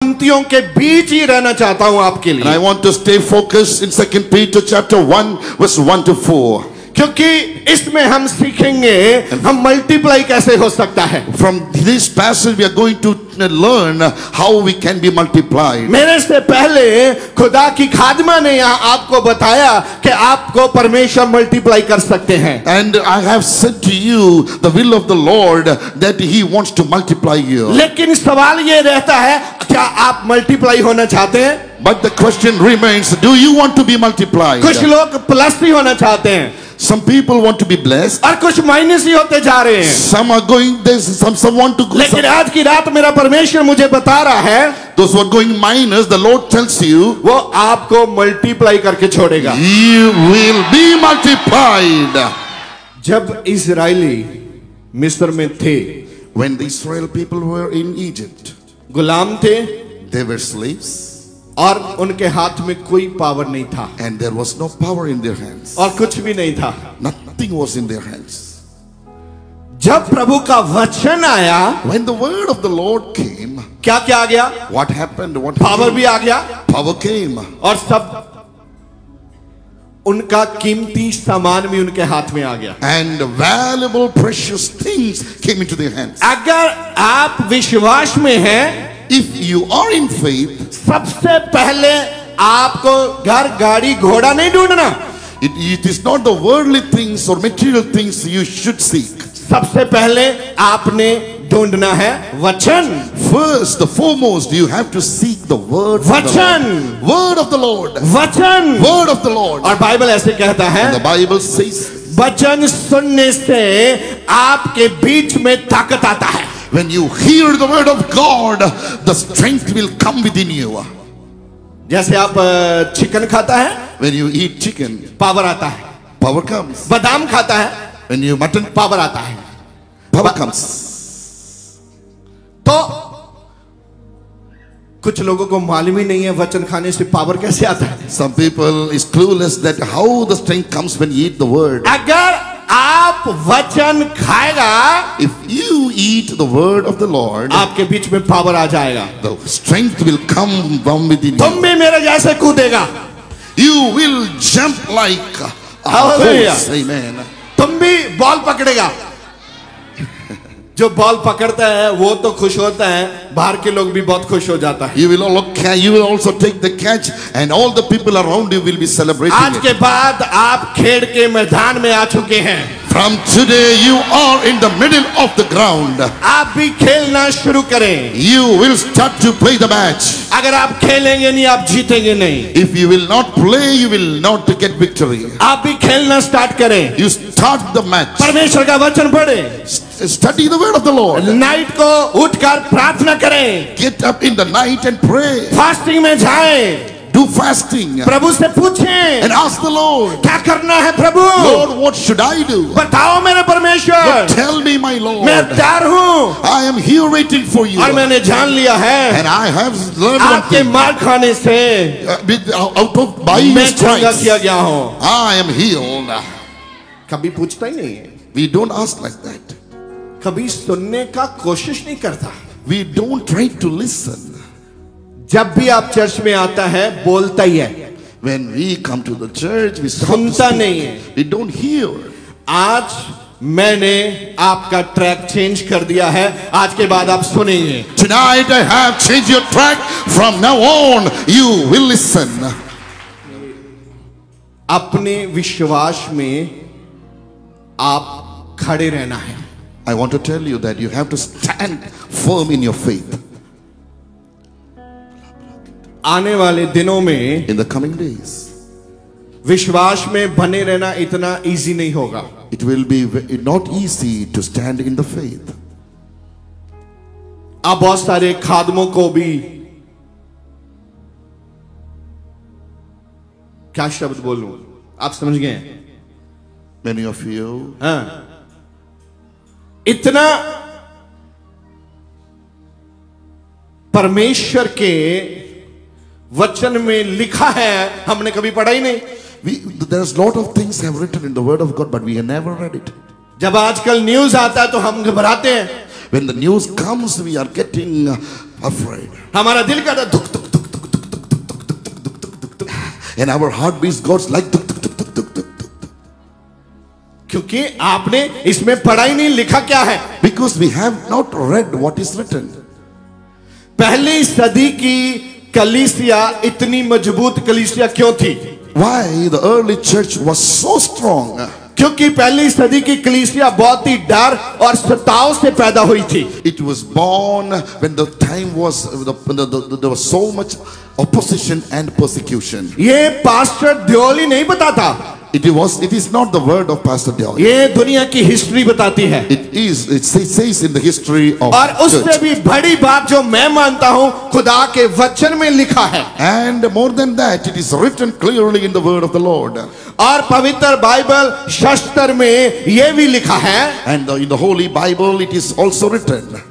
पंक्तियों के बीच ही रहना चाहता हूं आपके And लिए, I want to stay focused in 2 Peter chapter 1 verse 1 to 4. क्योंकि इसमें हम सीखेंगे हम मल्टीप्लाई कैसे हो सकता है। From this passage we are going to learn how we can be multiplied. मेरे से पहले खुदा की खादमा ने यहाँ आपको बताया कि आपको परमेश्वर मल्टीप्लाई कर सकते हैं। And I have said to you the will of the Lord that He wants to multiply you. लेकिन सवाल ये रहता है, क्या आप मल्टीप्लाई होना चाहते हैं? But the question remains, do you want to be multiplied? कुछ लोग प्लस ही होना चाहते हैं Some people want to be blessed. और कुछ माइनस ही होते जा रहे हैं। Some are going this, some want to go. लेकिन आज की रात मेरा परमेश्वर मुझे बता रहा है, Those who are going minus, the Lord tells you, वो आपको मल्टीप्लाई करके छोड़ेगा। you will be multiplied. जब इजराइली मिस्र में थे, When the Israel people were in Egypt, गुलाम थे they were slaves और उनके हाथ में कोई पावर नहीं था and there was no power in their hands. और कुछ भी नहीं था। Nothing was in their hands. जब प्रभु का वचन आया, When the word of the Lord came, क्या क्या आ गया? what happened? What power happened? भी आ गया Power came. और सब उनका कीमती सामान भी उनके हाथ में आ गया। And valuable, precious things came into their hands. अगर आप विश्वास में हैं, If you are in faith, सबसे पहले आपको घर गाड़ी घोड़ा नहीं ढूंढना, it is not the worldly things or material things you should seek. सबसे पहले आपने ढूंढना है वचन। First, the foremost, you have to seek the word of the वचन, Lord. Word of the Lord. वचन। Word of the Lord. और Bible ऐसे कहता है, And the Bible says, वचन सुनने से आपके बीच में ताकत आता है। when you hear the word of God, the strength will come within you. जैसे आप चिकन खाता है, When you eat chicken, power आता है। power comes. बादाम खाता है, When you mutton, पावर आता है। power comes. तो कुछ लोगों को मालूम ही नहीं है वचन खाने से पावर कैसे आता है। Some people is clueless that how the strength comes when you eat the word. अगर आप वचन खाएगा, If you eat the word of the Lord, आपके बीच में पावर आ जाएगा। the strength will come from within तुम you. भी मेरे जैसे कूदेगा, You will jump like a Hallelujah. horse. Amen. तुम भी बॉल पकड़ेगा। जो बॉल पकड़ता है वो तो खुश होता है, बाहर के लोग भी बहुत खुश हो जाता है। You will also take the catch, and all the people around you will be celebrating आज it. के बाद आप खेल के मैदान में आ चुके हैं। From today, you are in the middle of the ground. आप भी खेलना शुरू करें। You will start to play the match. अगर आप खेलेंगे नहीं, आप जीतेंगे नहीं। If you will not play, you will not get victory. आप भी खेलना स्टार्ट करें। You start the match. परमेश्वर का वचन पढ़ें। Study the word of the Lord. Night को उठकर प्रार्थना करें। Get up in the night and pray. Fasting में जाएं। Do fasting प्रभु से पूछें, and ask the Lord, क्या करना है प्रभु? Lord, what should I do? बताओ मेरे परमेश्वर। Tell me, my Lord. मैं तैयार हूँ I am here waiting for you. और मैंने जान लिया है And I have learned one आपके thing. मार खाने से Out of by मैं His चंगा stripes, किया गया हूँ। I am healed. कभी पूछता ही नहीं है, We don't ask like that. कभी सुनने का कोशिश नहीं करता। We don't try to listen. जब भी आप चर्च में आता है बोलता ही है, When we come to the church, we stop to सुनता speak. नहीं है। We don't hear. आज मैंने आपका ट्रैक चेंज कर दिया है, आज के बाद आप सुनेंगे। Tonight I have changed your track. From now on, you will listen. अपने विश्वास में आप खड़े रहना है। I want to tell you that you have to stand firm in your faith. आने वाले दिनों में In the coming days, विश्वास में बने रहना इतना इजी नहीं होगा। it will be not easy to stand in the faith. अब बहुत सारे खादमों को भी, क्या शब्द बोलूं, आप समझ गए? Many of you, हाँ, इतना परमेश्वर के वचन में लिखा है हमने कभी पढ़ा ही नहीं। there's a lot of things have written in the word of God, but we have never read it. जब आजकल न्यूज आता है तो हम घबराते हैं। When the news comes, we are getting afraid. हमारा दिल करता है धुक धुक धुक धुक धुक धुक धुक धुक धुक धुक धुक, And our heart beats God's like duk, duk, duk, duk, duk, duk, duk. क्योंकि आपने इसमें पढ़ा ही नहीं, लिखा क्या है। Because we have not read what is written. पहली सदी की कलीसिया इतनी मजबूत कलीसिया क्यों थी? Why the early church was so strong? क्योंकि पहली सदी की कलीसिया बहुत ही डर और सताव से पैदा हुई थी। It was born when the time was there was so much opposition and persecution. ये पास्टर ध्योली नहीं बताता, It is not the word of Pastor Dale. ये दुनिया की हिस्ट्री बताती है। It says in the history of और उससे church. भी बड़ी बात जो मैं मानता हूं, खुदा के वचन में लिखा है। And more than that, it is written clearly in the word of the Lord. और पवित्र बाइबल शास्त्र में ये भी लिखा है। And in the Holy Bible, it is also written.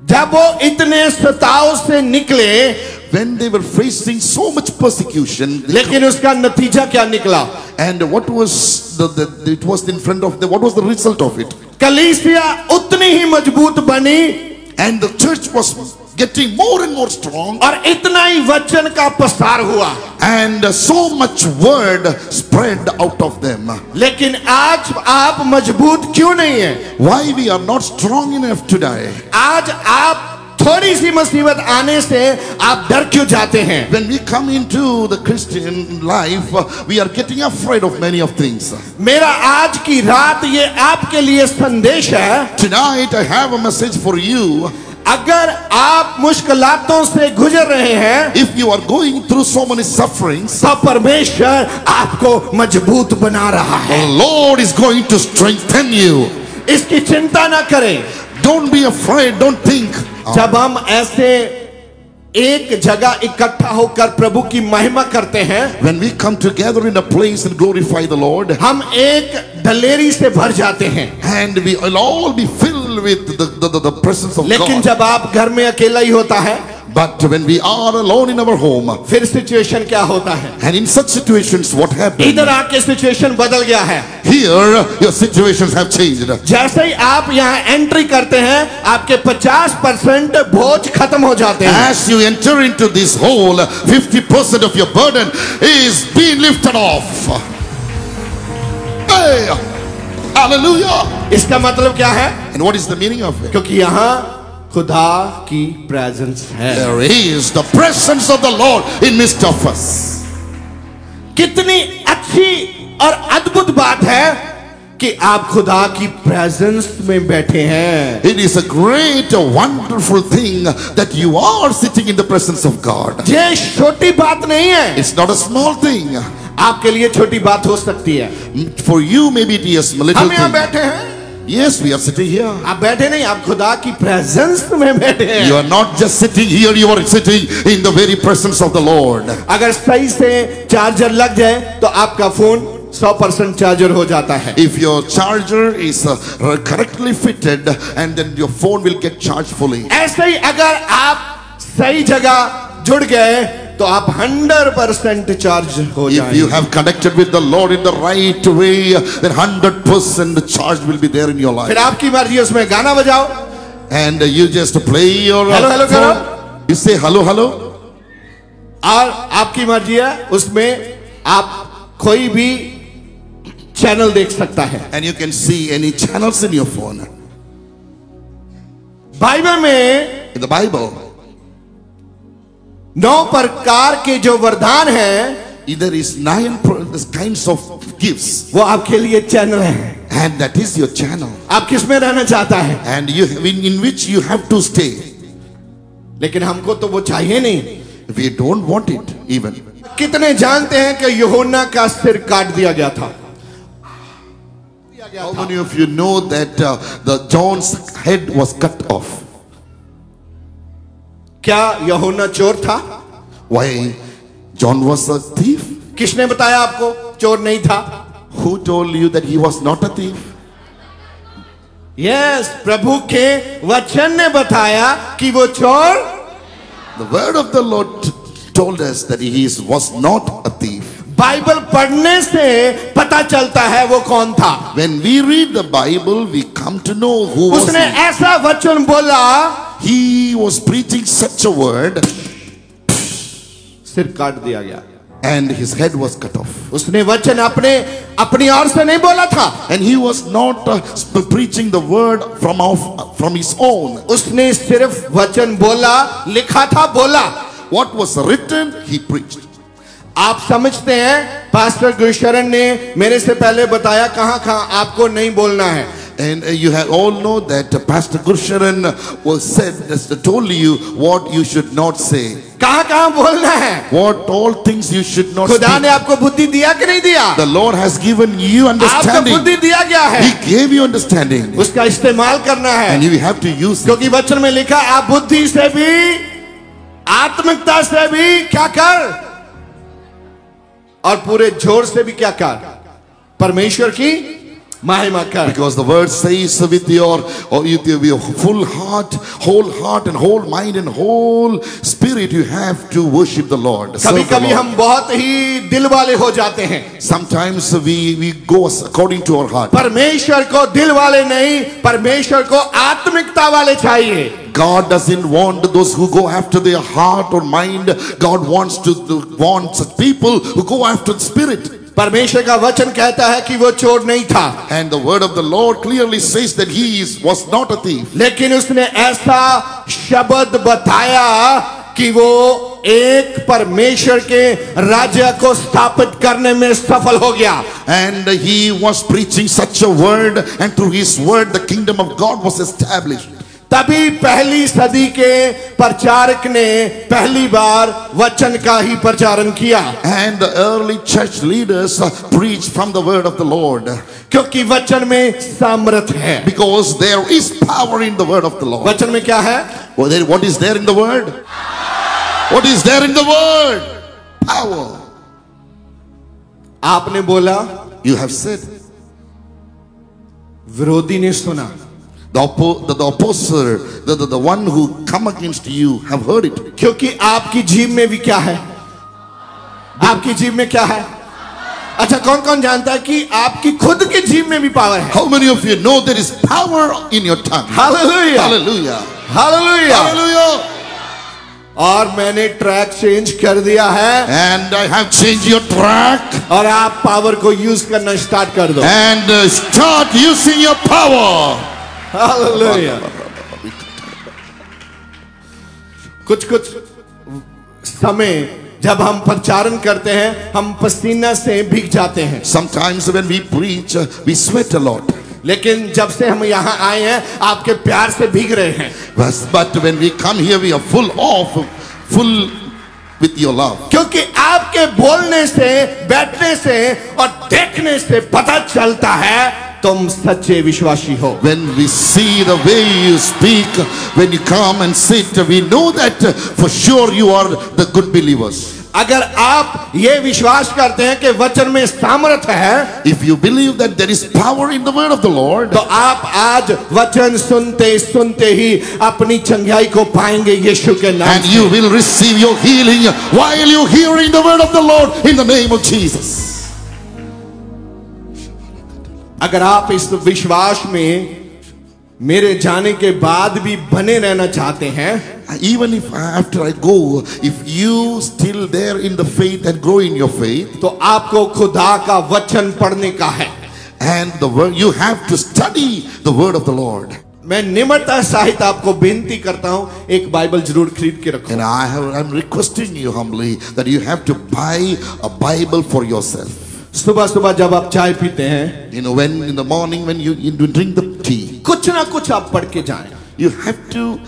जब वो इतने सताव से निकले, When they were facing so much persecution, लेकिन उसका नतीजा क्या निकला? and what was it was in front of them, what was the result of it? कलीसिया उतनी ही मजबूत बनी And the church was getting more and more strong, और इतना ही वचन का प्रसार हुआ। and so much word spread out of them. लेकिन आज आप मजबूत क्यों नहीं है? Why we are not strong enough today? आज आप थोड़ी सी मुसीबत आने से आप डर क्यों जाते हैं? When we come into the Christian life, we are getting afraid of many of things. मेरा आज की रात ये आपके लिए संदेश है। Tonight I have a message for you. अगर आप मुश्किलातों से गुजर रहे हैं, If you are going through so many sufferings, तो परमेश्वर आपको मजबूत बना रहा है। the Lord is going to strengthen you. इसकी चिंता ना करें। Don't be afraid, don't think. जब हम ऐसे एक जगह इकट्ठा होकर प्रभु की महिमा करते हैं, When we come together in a place and glorify the Lord, हम एक दलेरी से भर जाते हैं। and we will all be filled with the presence of लेकिन God. जब आप घर में अकेला ही होता है, But when we are alone in our home, फिर सिचुएशन क्या होता है? and in such situations, what happens? इधर आके सिचुएशन बदल गया है। Here, your situations have changed. जैसे ही आप यहाँ एंट्री करते हैं, आपके 50% बोझ खत्म हो जाते हैं। As you enter into this hole, 50% of your burden is being lifted off. Hey, hallelujah! इसका मतलब क्या है? And what is the meaning of it? क्योंकि यहाँ खुदा की प्रेजेंस है। There is the presence of the Lord in midst of us. कितनी अच्छी और अद्भुत बात है कि आप खुदा की प्रेजेंस में बैठे हैं। It is a great, a wonderful thing that you are sitting in the presence of God. ये छोटी बात नहीं है। It's not a small thing. आपके लिए छोटी बात हो सकती है। For you, maybe it is a little हम यहाँ thing. बैठे हैं। Yes, we are sitting here. आप बैठे नहीं, आप खुदा की प्रेजेंस में बैठे हैं। You are not just sitting here, you are sitting in the very presence of the Lord. अगर सही से चार्जर लग जाए तो आपका फोन 100% चार्जर हो जाता है। If your charger is correctly fitted, and then your phone will get charged fully. ऐसे ही अगर आप सही जगह जुड़ गए तो आप 100% चार्ज हो If जाएंगे। you have connected with the Lord in the right way, then 100% charge will be there in your life. फिर आपकी मर्जी, उसमें गाना बजाओ, And you just play your Hello, hello, phone. hello. You say hello, hello. और आपकी मर्जी है, उसमें आप कोई भी चैनल देख सकता है। And you can see any channels in your phone. Bible में In the Bible, 9 प्रकार के जो वरदान हैं, there is 9 kinds of gifts, वो आपके लिए चैनल है। and that is your channel. आप किस में रहना चाहता है? And in which you have to stay. लेकिन हमको तो वो चाहिए नहीं। We don't want it even. कितने जानते हैं कि यूहन्ना का सिर काट दिया गया था? How many of you know that the John's head was cut off? क्या यूहन्ना चोर था? Why? John was a thief. किसने बताया आपको चोर नहीं था? Who told you that he was not a thief? Yes, प्रभु के वचन ने बताया कि वो चोर। The word of the Lord told us that he was not a thief. Bible पढ़ने से पता चलता है वो कौन था। When we read the Bible, we come to know who was उसने he. ऐसा वचन बोला he was preaching such a word, सिर काट दिया गया। and his head was cut off. उसने वचन अपनी ओर से नहीं बोला था, And he was not preaching the word from his own. उसने सिर्फ वचन बोला, लिखा था बोला। What was written, he preached. आप समझते हैं पास्टर गुरशरण ने मेरे से पहले बताया कहां कहां आपको नहीं बोलना है। And you have all know that Pastor Gursharan told you what you should not say. कहां कहां बोलना है, What all things you should not खुदा ने speak. आपको बुद्धि दिया कि नहीं दिया? The Lord has given you आपको understanding. बुद्धि दिया गया है, He gave you understanding. उसका इस्तेमाल करना And है, you have to use it. क्योंकि वचन में लिखा आप बुद्धि से भी आत्मिकता से भी क्या कर और पूरे जोर से भी क्या कर, परमेश्वर की महिमा कर। Because the word says with your full heart, whole heart and whole mind and whole spirit you have to worship the Lord. कभी Serve the कभी Lord. हम बहुत ही दिल वाले हो जाते हैं, Sometimes we go according to our heart. परमेश्वर को दिल वाले नहीं, परमेश्वर को आत्मिकता वाले चाहिए। God doesn't want those who go after their heart or mind. God wants such people who go after the spirit. परमेश्वर का वचन कहता है कि वो चोर नहीं था, And the word of the Lord clearly says that he was not a thief. लेकिन उसने ऐसा शब्द बताया कि वो एक परमेश्वर के राज्य को स्थापित करने में सफल हो गया। And he was preaching such a word, and through his word the kingdom of God was established. तभी पहली सदी के प्रचारक ने पहली बार वचन का ही प्रचारण किया, And the early church leaders preached from the word of the Lord. क्योंकि वचन में सामर्थ है। Because there is power in the word of the Lord. वचन में क्या है? What is there in the word? What is there in the word? Power. आपने बोला, You have said. विरोधी ने सुना, The opposer, the one who come against you have heard it. क्योंकि आपकी जीभ में भी क्या है? आपकी जीभ में क्या है? अच्छा, कौन कौन जानता है कि आपकी खुद की जीभ में भी पावर है? How many of you know there is power in your tongue? Hallelujah, Hallelujah. Hallelujah. Hallelujah. और मैंने ट्रैक चेंज कर दिया है, And I have changed your track. और आप पावर को यूज करना स्टार्ट कर दो। And start using your power. Hallelujah. कुछ समय जब हम प्रचारण करते हैं हम पसीना से भीग जाते हैं, Sometimes when we preach, we sweat a lot. लेकिन जब से हम यहाँ आए हैं आपके प्यार से भीग रहे हैं। But when we come here, we are full with your love. क्योंकि आपके बोलने से, बैठने से और देखने से पता चलता है तुम सच्चे विश्वासी हो। When we see the way you speak, when you come and sit, we know that for sure you are the good believers. अगर आप ये विश्वास करते हैं कि वचन में सामर्थ है, If you believe that there is power in the word of the Lord, तो आप आज वचन सुनते सुनते ही अपनी चंगाई को पाएंगे यीशु के नाम and से। you will receive your healing while you hearing the word of the Lord in the name of Jesus. अगर आप इस विश्वास में मेरे जाने के बाद भी बने रहना चाहते हैं, Even if after I go, if you still there in the faith and grow in your faith, तो आपको खुदा का वचन पढ़ने का है। and the word, you have to study the word of the Lord. मैं निम्रता सहित आपको बेनती करता हूं, एक बाइबल जरूर खरीद के रखो। And I'm requesting you humbly that you have to buy a Bible for yourself. सुबह सुबह जब आप चाय पीते हैं, You know, when in the morning when you drink the tea, कुछ ना कुछ आप पढ़ के जाएं। you have to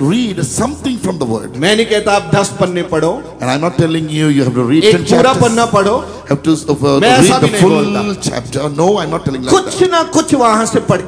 read something from the word. मैं नहीं कहता आप 10 पन्ने पढ़ो, And I'm not telling you have to read एक 10 पूरा chapters. पन्ना पढ़ो, Have to मैं ऐसा read the भी नहीं full बोलता। chapter. No, I'm not telling like कुछ that. ना कुछ वहां से पढ़